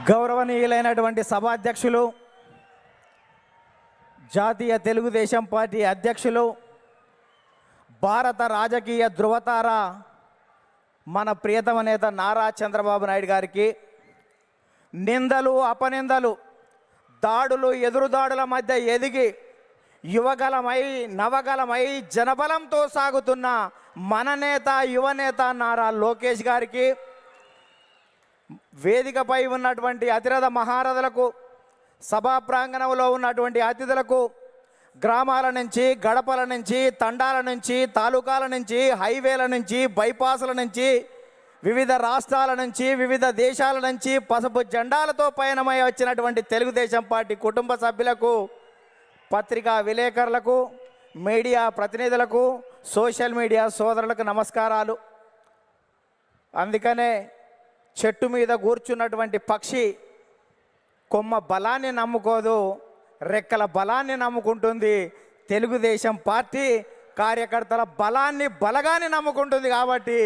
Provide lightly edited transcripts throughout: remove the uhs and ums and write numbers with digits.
గౌరవనీయులైనటువంటి సభాధ్యక్షులు, జాతీయ తెలుగుదేశం పార్టీ అధ్యక్షులు, భారత రాజకీయ ధృవతార మన ప్రియతమ నేత నారా చంద్రబాబు నాయుడు గారికి నిందలు, అపనిందలు, దాడులు, ఎదురుదాడుల మధ్య ఎదిగి యువగలమై నవగలమై జనబలంతో సాగుతున్న మన నేత, యువనేత నారా లోకేష్ గారికి, వేదికపై ఉన్నటువంటి అతిరథ మహారథులకు, సభా ప్రాంగణంలో ఉన్నటువంటి అతిథులకు, గ్రామాల నుంచి, గడపల నుంచి, తండాల నుంచి, తాలూకాల నుంచి, హైవేల నుంచి, బైపాసుల నుంచి, వివిధ రాష్ట్రాల నుంచి, వివిధ దేశాల నుంచి పసుపు జెండాలతో పయనమై వచ్చినటువంటి తెలుగుదేశం పార్టీ కుటుంబ సభ్యులకు, పత్రికా విలేకరులకు, మీడియా ప్రతినిధులకు, సోషల్ మీడియా సోదరులకు నమస్కారాలు. అందుకనే చెట్టు మీద కూర్చున్నటువంటి పక్షి కొమ్మ బలాన్ని నమ్ముకోదు, రెక్కల బలాన్ని నమ్ముకుంటుంది. తెలుగుదేశం పార్టీ కార్యకర్తల బలగాన్ని నమ్ముకుంటుంది. కాబట్టి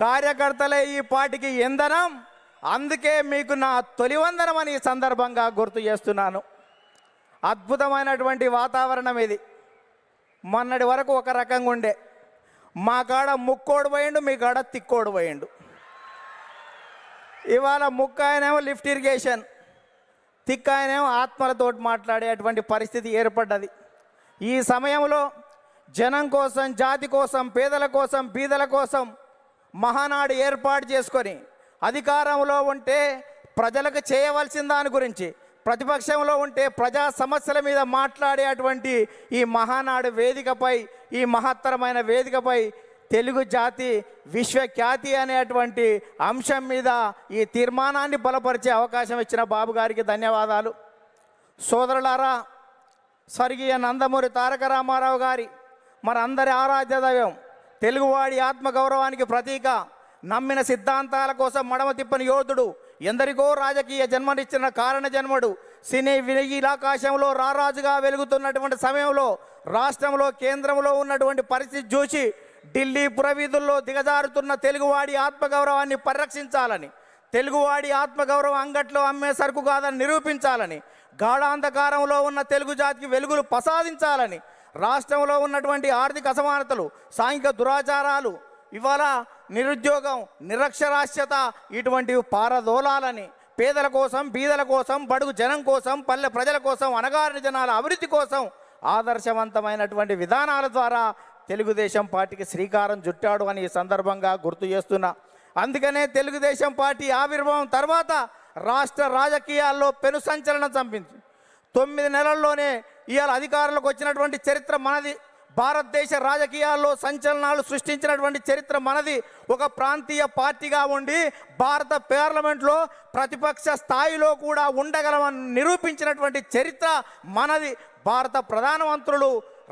కార్యకర్తలే ఈ పార్టీకి ఇంధనం. అందుకే మీకు నా తొలి వందనం అని ఈ సందర్భంగా గుర్తు చేస్తున్నాను. అద్భుతమైనటువంటి వాతావరణం ఇది. మొన్నటి వరకు ఒక రకంగా ఉండే, మా కాడ ముక్కోడు పోయిండు, మీ కాడ తిక్కోడు పోయిండు. ఇవాళ ముక్క ఆయనేమో లిఫ్ట్ ఇరిగేషన్, తిక్క ఆయనేమో ఆత్మలతోటి మాట్లాడేటువంటి పరిస్థితి ఏర్పడ్డది. ఈ సమయంలో జనం కోసం, జాతి కోసం, పేదల కోసం, బీదల కోసం మహానాడు ఏర్పాటు చేసుకొని అధికారంలో ఉంటే ప్రజలకు చేయవలసిన దాని గురించి, ప్రతిపక్షంలో ఉంటే ప్రజా సమస్యల మీద మాట్లాడేటువంటి ఈ మహానాడు వేదికపై, ఈ మహత్తరమైన వేదికపై తెలుగు జాతి విశ్వఖ్యాతి అనేటువంటి అంశం మీద ఈ తీర్మానాన్ని బలపరిచే అవకాశం ఇచ్చిన బాబు గారికి ధన్యవాదాలు. సోదరులారా, స్వర్గీయ నందమూరి తారక రామారావు గారి మనందరి ఆరాధ్య దైవం, తెలుగువాడి ఆత్మగౌరవానికి ప్రతీక, నమ్మిన సిద్ధాంతాల కోసం మడమ తిప్పని యోధుడు, ఎందరికో రాజకీయ జన్మనిచ్చిన కారణ జన్మడు, సినీ వినీలాకాశంలో రారాజుగా వెలుగుతున్నటువంటి సమయంలో రాష్ట్రంలో, కేంద్రంలో ఉన్నటువంటి పరిస్థితి చూసి ఢిల్లీ పురవీధుల్లో దిగజారుతున్న తెలుగువాడి ఆత్మగౌరవాన్ని పరిరక్షించాలని, తెలుగువాడి ఆత్మగౌరవం అంగట్లో అమ్మే సరుకు కాదని నిరూపించాలని, గాఢాంధకారంలో ఉన్న తెలుగు జాతికి వెలుగులు ప్రసాదించాలని, రాష్ట్రంలో ఉన్నటువంటి ఆర్థిక అసమానతలు, సాంఘిక దురాచారాలు, ఇవాళ నిరుద్యోగం, నిరక్షరాస్యత ఇటువంటివి పారదోలాలని, పేదల కోసం, బీదల కోసం, బడుగు జనం కోసం, పల్లె ప్రజల కోసం, అణగారిన జనాల అభివృద్ధి కోసం ఆదర్శవంతమైనటువంటి విధానాల ద్వారా తెలుగుదేశం పార్టీకి శ్రీకారం చుట్టాడు అని ఈ సందర్భంగా గుర్తు చేస్తున్నా. అందుకనే తెలుగుదేశం పార్టీ ఆవిర్భావం తర్వాత రాష్ట్ర రాజకీయాల్లో పెను సంచలనం చంపింది. 9 నెలల్లోనే ఇవాళ అధికారంలోకి వచ్చినటువంటి చరిత్ర మనది. భారతదేశ రాజకీయాల్లో సంచలనాలు సృష్టించినటువంటి చరిత్ర మనది. ఒక ప్రాంతీయ పార్టీగా ఉండి భారత పార్లమెంట్లో ప్రతిపక్ష స్థాయిలో కూడా ఉండగలమని నిరూపించినటువంటి చరిత్ర మనది. భారత ప్రధానమంత్రులు,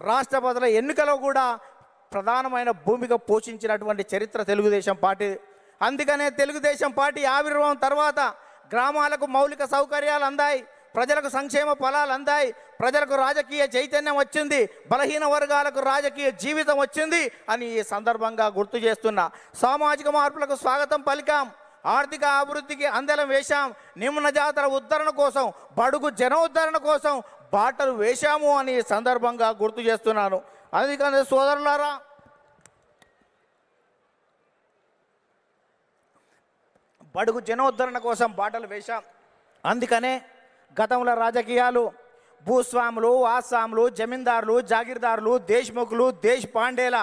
రాష్ట్రపతుల ఎన్నికలో కూడా ప్రధానమైన భూమిక పోషించినటువంటి చరిత్ర తెలుగుదేశం పార్టీ. అందుకనే తెలుగుదేశం పార్టీ ఆవిర్భావం తర్వాత గ్రామాలకు మౌలిక సౌకర్యాలు అందాయి, ప్రజలకు సంక్షేమ ఫలాలు అందాయి, ప్రజలకు రాజకీయ చైతన్యం వచ్చింది, బలహీన వర్గాలకు రాజకీయ జీవితం వచ్చింది అని ఈ సందర్భంగా గుర్తు చేస్తున్నా. సామాజిక మార్పులకు స్వాగతం పలికాం, ఆర్థిక అభివృద్ధికి అందలం వేశాం, నిమ్న జాతర ఉద్ధరణ కోసం, బడుగు జన ఉద్ధరణ కోసం బాటలు వేశాము అని సందర్భంగా గుర్తు చేస్తున్నాను. అందుకని సోదరులారా, బడుగు జనోద్ధరణ కోసం బాటలు వేశాం. అందుకనే గతంలో రాజకీయాలు భూస్వాములు, ఆసాములు, జమీందారులు, జాగీర్దారులు, దేశ్ముఖులు, దేశ్ పాండేల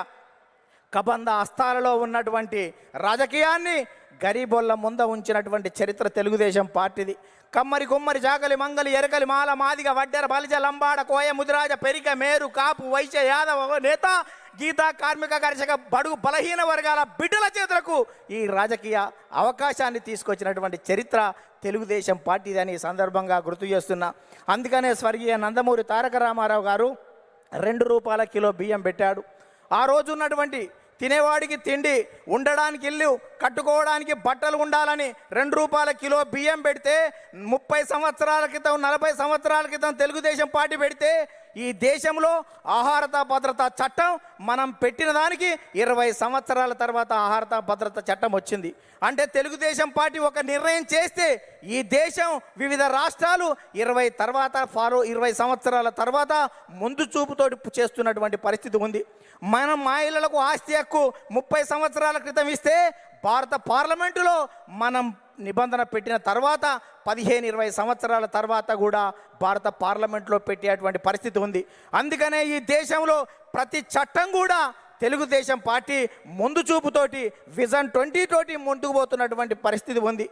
కబంధ హస్తాలలో ఉన్నటువంటి రాజకీయాన్ని గరీబోళ్ళ ముంద ఉంచినటువంటి చరిత్ర తెలుగుదేశం పార్టీది. కమ్మరి, కుమ్మరి, జాగలి, మంగలి, ఎరకలి, మాల, మాదిగ, వడ్డెర, బలిజ, లంబాడ, కోయ, ముదిరాజ, పెరిక, మేరు, కాపు, వైశ్య, యాదవ నేత, గీత, కార్మిక, కర్షక, బడుగు బలహీన వర్గాల బిడ్డల చేతులకు ఈ రాజకీయ అవకాశాన్ని తీసుకొచ్చినటువంటి చరిత్ర తెలుగుదేశం పార్టీది అని ఈ సందర్భంగా గుర్తు చేస్తున్నా. అందుకనే స్వర్గీయ నందమూరి తారక రామారావు గారు 2 రూపాయల కిలో బియ్యం పెట్టాడు. ఆ రోజు ఉన్నటువంటి తినేవాడికి తిండి, ఉండడానికి ఇల్లు, కట్టుకోవడానికి బట్టలు ఉండాలని 2 రూపాయల కిలో బియ్యం పెడితే 30 సంవత్సరాల క్రితం, 40 సంవత్సరాల క్రితం తెలుగుదేశం పార్టీ పెడితే ఈ దేశంలో ఆహార భద్రతా చట్టం మనం పెట్టిన దానికి 20 సంవత్సరాల తర్వాత ఆహార భద్రతా చట్టం వచ్చింది. అంటే తెలుగుదేశం పార్టీ ఒక నిర్ణయం చేస్తే ఈ దేశం వివిధ రాష్ట్రాలు 20 సంవత్సరాల తర్వాత ముందు చూపుతోటి చేస్తున్నటువంటి పరిస్థితి ఉంది. మనం మహిళలకు ఆస్తి హక్కు 30 సంవత్సరాల క్రితం ఇస్తే భారత పార్లమెంటులో మనం నిబంధన పెట్టిన తర్వాత 15-20 సంవత్సరాల తర్వాత కూడా భారత పార్లమెంట్లో పెట్టేటువంటి పరిస్థితి ఉంది. అందుకనే ఈ దేశంలో ప్రతి చట్టం కూడా తెలుగుదేశం పార్టీ ముందు చూపుతోటి విజన్ 20 తోటి ముందుకు పోతున్నటువంటి పరిస్థితి ఉంది.